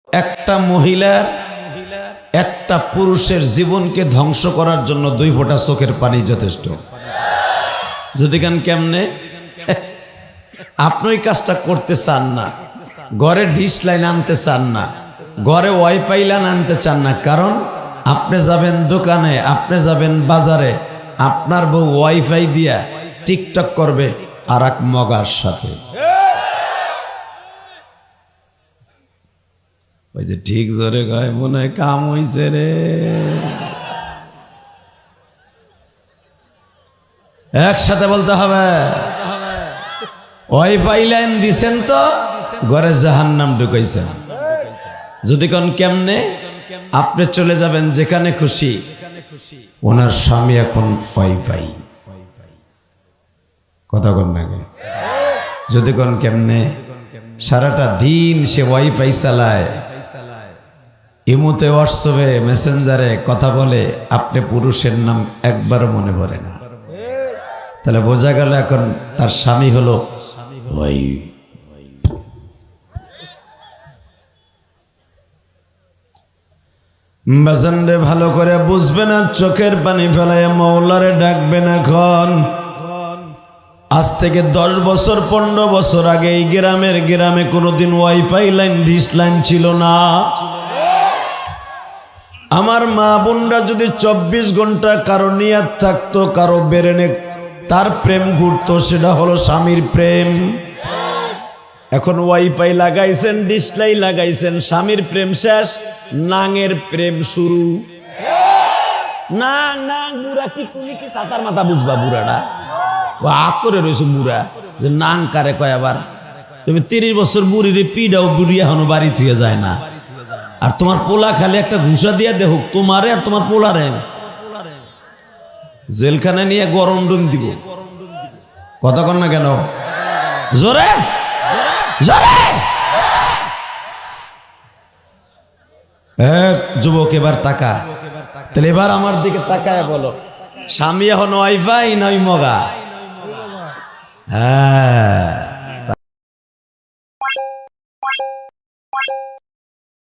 একটা মহিলার একটা পুরুষের জীবনকে ধ্বংস করার জন্য 2 ফোঁটা চোখের পানি যথেষ্ট। যদি কেন কেমনে আপনি ওই কাজটা করতে চান না, ঘরে ডিশ লাইন আনতে চান না, ঘরে ওয়াইফাই লাইন আনতে চান না, কারণ আপনি যাবেন দোকানে, আপনি যাবেন বাজারে, আপনার বউ ওয়াইফাই দিয়া টিকটক করবে আর এক মগার সাথে। ওই যে ঠিক জোরে গায় মনে হয় কাম হইছে রে। একসাথে বলতে হবে, ওয়াইফাই লাইন দিছেন তো ঘরে জাহান্নাম ঢুকাইছেন। যদি কোন কেমনে আপনি চলে যাবেন যেখানে খুশি, ওনার স্বামী এখন ওয়াইফাই, কথা কন না। যদি কোন কেমনে সারাটা দিন সে ওয়াইফাই চালায়, ইমোতে, হোয়াটসঅ্যাপে, মেসেঞ্জারে কথা বলে, আপনি পুরুষের নাম একবারও মনে পড়ে না। তাহলে বোঝা গেল এখন তার স্বামী হলো ওই। বাজানরে ভালো করে বুঝবে না, চোখের পানি ফেলায় মওলারে ডাকবেন। এখন আজ থেকে 10 বছর 15 বছর আগে এই গ্রামে কোনোদিন ওয়াইফাই লাইন, ডিশ লাইন ছিল না। আমার মা বোনরা যদি 24 ঘন্টা কারো নিয়াত থাকতো, কারো বেরেনে তার প্রেম ঘুরতো, সেটা হলো স্বামীর প্রেম। এখন ওয়াইফাই লাগাইছেন, ডিশ লাইন লাগাইছেন, স্বামীর প্রেম শেষ, নাঙের প্রেম শুরু। না না বুড়া কি, তুমি কি সাতার মাথা বুঝবা? বুড়াটা আগ করে রয়েছে বুড়া, যে নাং কারে কয় আবার। তুমি 30 বছর বুড়িরে পিডাও, বুড়ি এখনো বাড়ি থুয়ে যায় না। আর তোমার পোলা খালি একটা ঘুষা দিয়া দেখুক তোমারে আর তোমার পোলারে, জেলখানে নিয়ে গরম ডুম দিব। কথা কন না কেন? জোরে জোরে। এক যুবক এবার তাকা, তাহলে এবার আমার দিকে তাকায় বলো, স্বামী এখন ওয়াইফাই নয় মগা? হ্যাঁ,